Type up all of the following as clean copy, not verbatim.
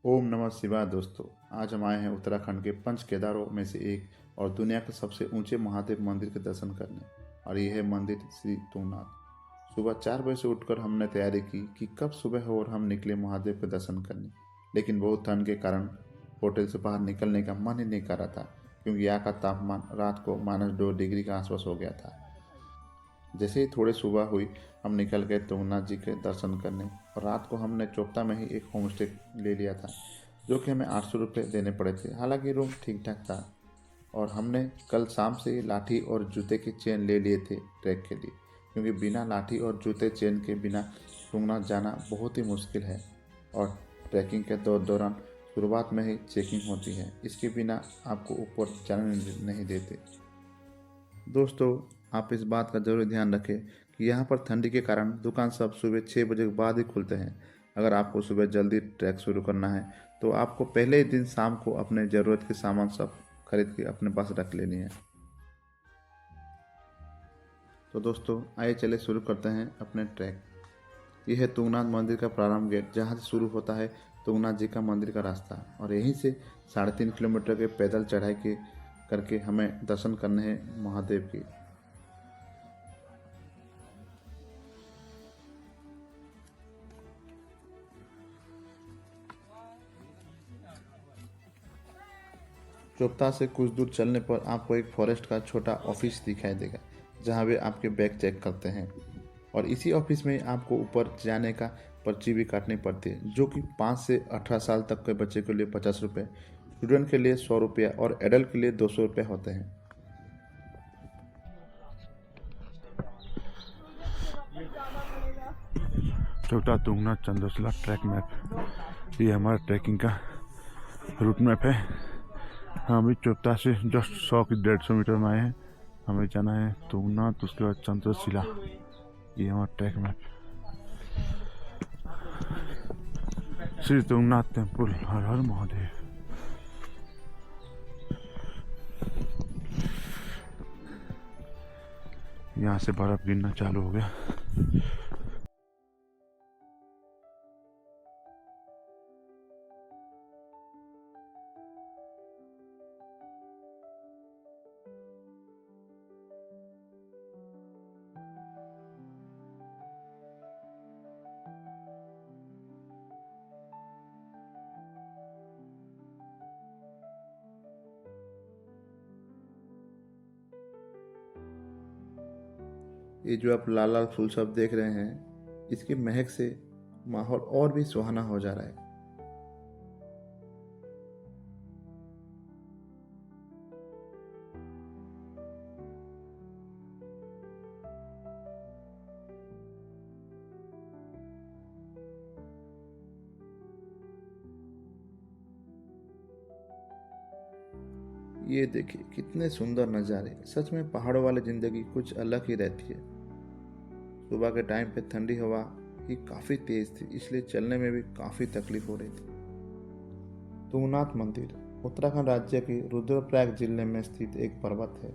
ओम नमः शिवाय दोस्तों। आज हम आए हैं उत्तराखंड के पंच केदारों में से एक और दुनिया के सबसे ऊंचे महादेव मंदिर के दर्शन करने। और यह है मंदिर श्री तुंगनाथ। सुबह 4 बजे से उठकर हमने तैयारी की कि कब सुबह हो और हम निकले महादेव के दर्शन करने। लेकिन बहुत ठंड के कारण होटल से बाहर निकलने का मन ही नहीं कर रहा था, क्योंकि यहाँ का तापमान रात को -2 डिग्री के आसपास हो गया था। जैसे ही थोड़ी सुबह हुई, हम निकल गए तुंगनाथ जी के दर्शन करने। और रात को हमने चोपता में ही एक होम स्टे ले लिया था, जो कि हमें 800 रुपये देने पड़े थे। हालांकि रूम ठीक ठाक था। और हमने कल शाम से ही लाठी और जूते के चेन ले लिए थे ट्रैक के लिए, क्योंकि बिना लाठी और जूते चेन के बिना तुंगनाथ जाना बहुत ही मुश्किल है। और ट्रैकिंग के दौरान शुरुआत में ही चेकिंग होती है, इसके बिना आपको ऊपर जाने नहीं देते। दोस्तों, आप इस बात का ज़रूर ध्यान रखें कि यहाँ पर ठंडी के कारण दुकान सब सुबह 6 बजे के बाद ही खुलते हैं। अगर आपको सुबह जल्दी ट्रैक शुरू करना है तो आपको पहले ही दिन शाम को अपने ज़रूरत के सामान सब खरीद के अपने पास रख लेनी है। तो दोस्तों, आइए चले शुरू करते हैं अपने ट्रैक। यह है तुंगनाथ मंदिर का प्रारंभ गेट, जहाँ से शुरू होता है तुंगनाथ जी का मंदिर का रास्ता। और यहीं से 3.5 किलोमीटर के पैदल चढ़ाई के करके हमें दर्शन करने हैं महादेव के। चोपता से कुछ दूर चलने पर आपको एक फॉरेस्ट का छोटा ऑफिस दिखाई देगा, जहाँ वे आपके बैग चेक करते हैं। और इसी ऑफिस में आपको ऊपर जाने का पर्ची भी काटनी पड़ती है, जो कि 5 से 18 साल तक के बच्चे के लिए 50 रुपये, स्टूडेंट के लिए 100 रुपया और एडल्ट के लिए 200 रुपये होते हैं। छोटा तुंगनाथ चंद्रशिला ट्रैक मैप, ये हमारा ट्रैकिंग का रूट मैप है। हम अभी चोपता से जस्ट 100 की 150 मीटर में आए हैं। हमें जाना है तुंगनाथ, उसके बाद चंद्रशिला। ये हमारा track map. Shri Tungnath temple, Har Har Mahadev. यहाँ से बर्फ गिरना चालू हो गया। ये जो आप लाल लाल फूल सब देख रहे हैं, इसकी महक से माहौल और भी सुहाना हो जा रहा है। ये देखिए कितने सुंदर नज़ारे। सच में पहाड़ों वाली ज़िंदगी कुछ अलग ही रहती है। सुबह के टाइम पे ठंडी हवा ही काफ़ी तेज़ थी, इसलिए चलने में भी काफ़ी तकलीफ हो रही थी। तुंगनाथ मंदिर उत्तराखंड राज्य के रुद्रप्रयाग जिले में स्थित एक पर्वत है,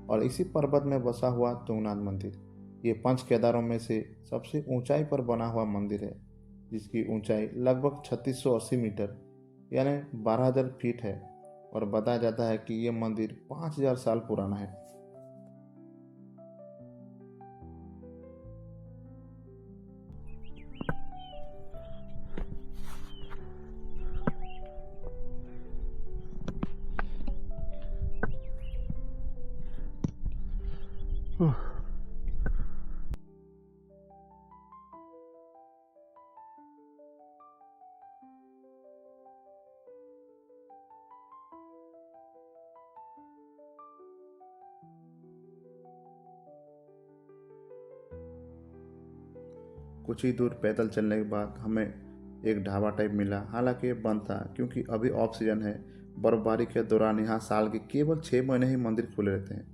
और इसी पर्वत में बसा हुआ तुंगनाथ मंदिर ये पंच केदारों में से सबसे ऊंचाई पर बना हुआ मंदिर है, जिसकी ऊंचाई लगभग 3680 मीटर यानी 12,000 फीट है। और बताया जाता है कि यह मंदिर 5,000 साल पुराना है। कुछ ही दूर पैदल चलने के बाद हमें एक ढाबा टाइप मिला। हालांकि ये बंद था, क्योंकि अभी ऑफ सीजन है। बर्फबारी के दौरान यहाँ साल के केवल 6 महीने ही मंदिर खुले रहते हैं।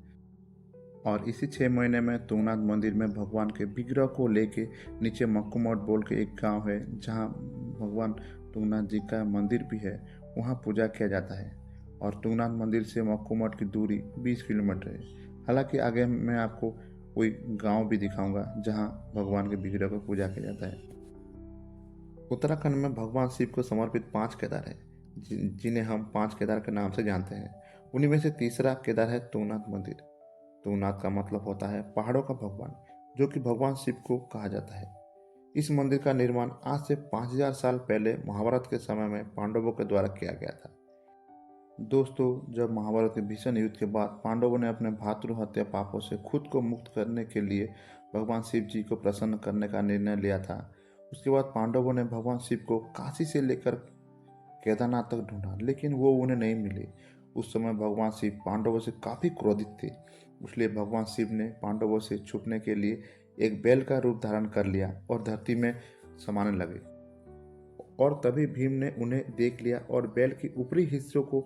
और इसी 6 महीने में तुंगनाथ मंदिर में भगवान के विग्रह को लेके नीचे मक्कू बोल के एक गांव है, जहाँ भगवान तुंगनाथ जी का मंदिर भी है। वहाँ पूजा किया जाता है। और तुंगनाथ मंदिर से मक्कू की दूरी 20 किलोमीटर है। हालांकि आगे मैं आपको कोई गांव भी दिखाऊंगा जहां भगवान के विग्रह को पूजा किया जाता है। उत्तराखंड में भगवान शिव को समर्पित 5 केदार हैं, जिन्हें हम 5 केदार के नाम से जानते हैं। उन्हीं में से तीसरा केदार है तुंगनाथ मंदिर। तुंगनाथ का मतलब होता है पहाड़ों का भगवान, जो कि भगवान शिव को कहा जाता है। इस मंदिर का निर्माण आज से 5000 साल पहले महाभारत के समय में पांडवों के द्वारा किया गया था। दोस्तों, जब महाभारत के भीषण युद्ध के बाद पांडवों ने अपने भातृ हत्या पापों से खुद को मुक्त करने के लिए भगवान शिव जी को प्रसन्न करने का निर्णय लिया था, उसके बाद पांडवों ने भगवान शिव को काशी से लेकर केदारनाथ तक ढूंढा, लेकिन वो उन्हें नहीं मिले। उस समय भगवान शिव पांडवों से काफ़ी क्रोधित थे, इसलिए भगवान शिव ने पांडवों से छुपने के लिए एक बैल का रूप धारण कर लिया और धरती में समाने लगे। और तभी भीम ने उन्हें देख लिया और बैल की ऊपरी हिस्सों को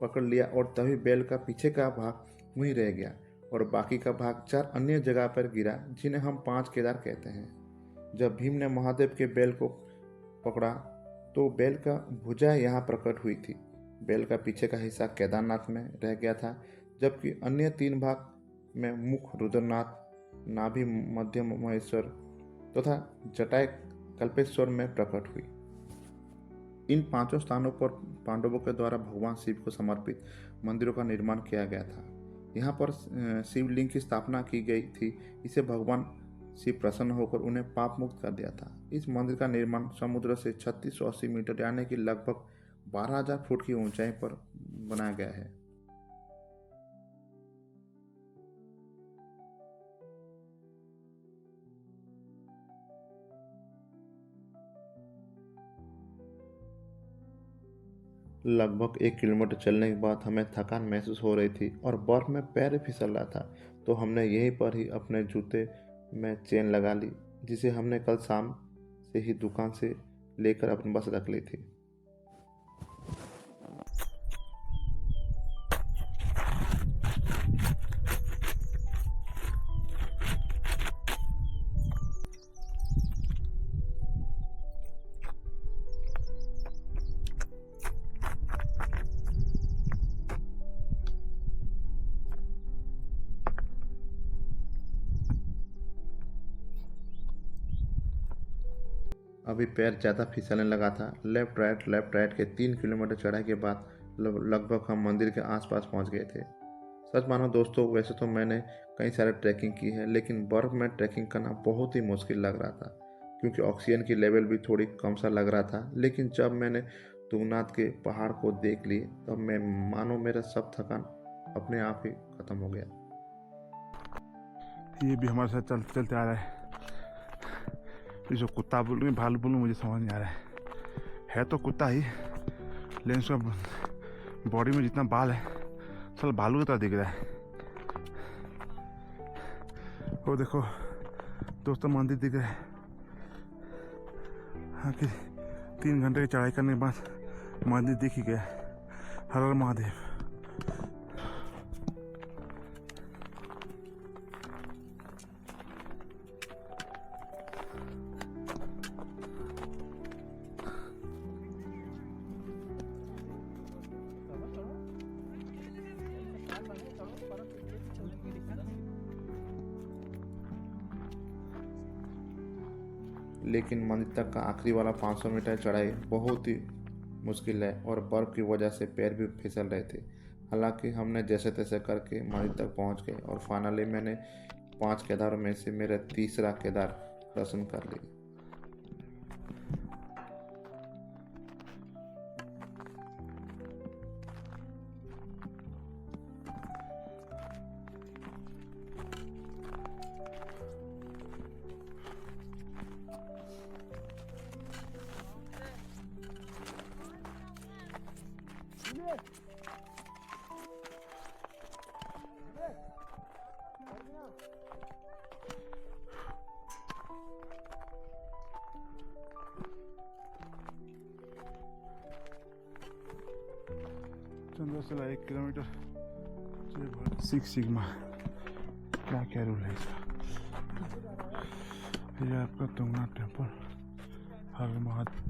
पकड़ लिया, और तभी बैल का पीछे का भाग वहीं रह गया और बाकी का भाग 4 अन्य जगह पर गिरा, जिन्हें हम 5 केदार कहते हैं। जब भीम ने महादेव के बैल को पकड़ा तो बैल का भुजा यहाँ प्रकट हुई थी। बैल का पीछे का हिस्सा केदारनाथ में रह गया था, जबकि अन्य 3 भाग में मुख रुद्रनाथ, नाभि मध्य महेश्वर तथा जटाय कल्पेश्वर में प्रकट हुई। इन 5 स्थानों पर पांडवों के द्वारा भगवान शिव को समर्पित मंदिरों का निर्माण किया गया था। यहाँ पर शिवलिंग की स्थापना की गई थी। इसे भगवान शिव प्रसन्न होकर उन्हें पाप मुक्त कर दिया था। इस मंदिर का निर्माण समुद्र से 3680 मीटर यानी कि लगभग 12000 फुट की ऊंचाई पर बनाया गया है। लगभग 1 किलोमीटर चलने के बाद हमें थकान महसूस हो रही थी और बर्फ में पैर फिसल रहा था, तो हमने यहीं पर ही अपने जूते में चेन लगा ली, जिसे हमने कल शाम से ही दुकान से लेकर अपने बस रख ली थी। अभी पैर ज़्यादा फिसलने लगा था। लेफ्ट राइट के 3 किलोमीटर चढ़ाई के बाद लगभग हम मंदिर के आसपास पहुंच गए थे। सच मानो दोस्तों, वैसे तो मैंने कई सारे ट्रैकिंग की है, लेकिन बर्फ़ में ट्रैकिंग करना बहुत ही मुश्किल लग रहा था, क्योंकि ऑक्सीजन की लेवल भी थोड़ी कम सा लग रहा था। लेकिन जब मैंने तुंगनाथ के पहाड़ को देख लिए, तब मैं मानो मेरा सब थकान अपने आप ही ख़त्म हो गया। ये भी हमारे साथ चलते चलते आ रहा है। ये जो कुत्ता बोल रही भालू बोलूँ मुझे समझ नहीं आ रहा है तो कुत्ता ही, लेकिन उसका बॉडी में जितना बाल है साला भालू की तरह दिख रहा है। वो देखो दोस्तों, मंदिर दिख रहा है। हाँ कि 3 घंटे की चढ़ाई करने के बाद मंदिर दिख ही गया। हर हर महादेव। लेकिन मंदिर तक का आखिरी वाला 500 मीटर चढ़ाई बहुत ही मुश्किल है और बर्फ़ की वजह से पैर भी फिसल रहे थे। हालांकि हमने जैसे तैसे करके मंदिर तक पहुंच गए और फाइनली मैंने 5 केदारों में से मेरा तीसरा केदार दर्शन कर लिया। चंद्रशिला 1 किलोमीटर 6 सिग्मा, क्या रूल है इसका। ये आपका तुंगनाथ टेम्पल, हर महादेव।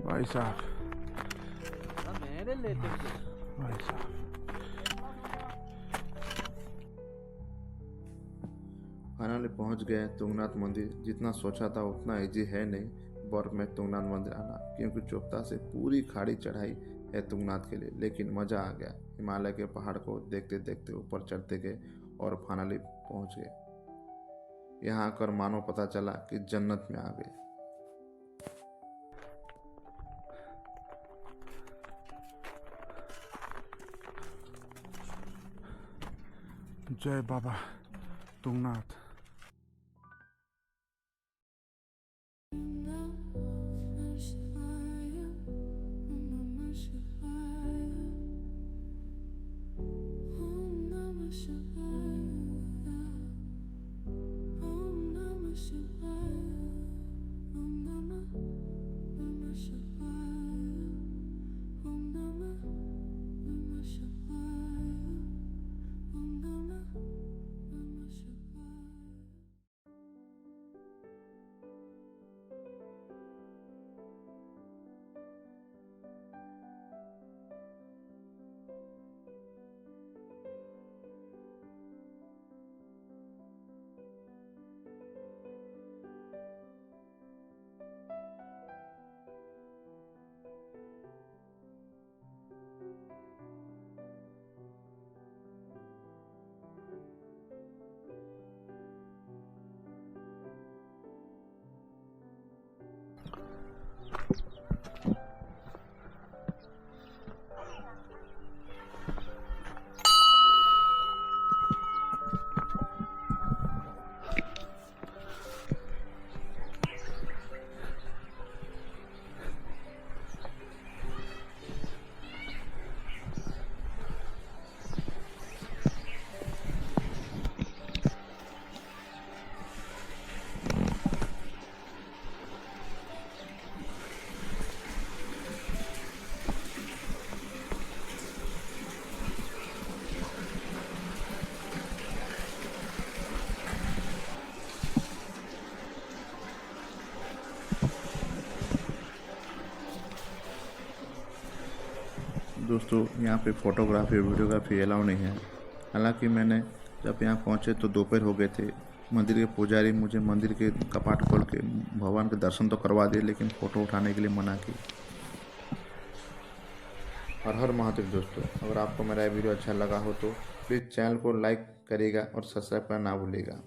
भाई साहब भाई साहब, फाइनली पहुंच गए तुंगनाथ मंदिर। जितना सोचा था उतना इजी है नहीं बर्फ में तुंगनाथ मंदिर आना, क्योंकि चोपता से पूरी खाड़ी चढ़ाई है तुंगनाथ के लिए। लेकिन मज़ा आ गया, हिमालय के पहाड़ को देखते देखते ऊपर चढ़ते गए और फाइनली पहुंच गए। यहाँ आकर मानो पता चला कि जन्नत में आ गए। जय बाबा तुंगनाथ। दोस्तों यहाँ पे फोटोग्राफी और वीडियोग्राफी अलाउ नहीं है। हालांकि मैंने जब यहाँ पहुँचे तो दोपहर हो गए थे। मंदिर के पुजारी मुझे मंदिर के कपाट खोल के भगवान के दर्शन तो करवा दिए, लेकिन फ़ोटो उठाने के लिए मना की। हर हर महादेव। दोस्तों अगर आपको मेरा वीडियो अच्छा लगा हो तो प्लीज़ चैनल को लाइक करिएगा और सब्सक्राइब करना ना भूलिएगा।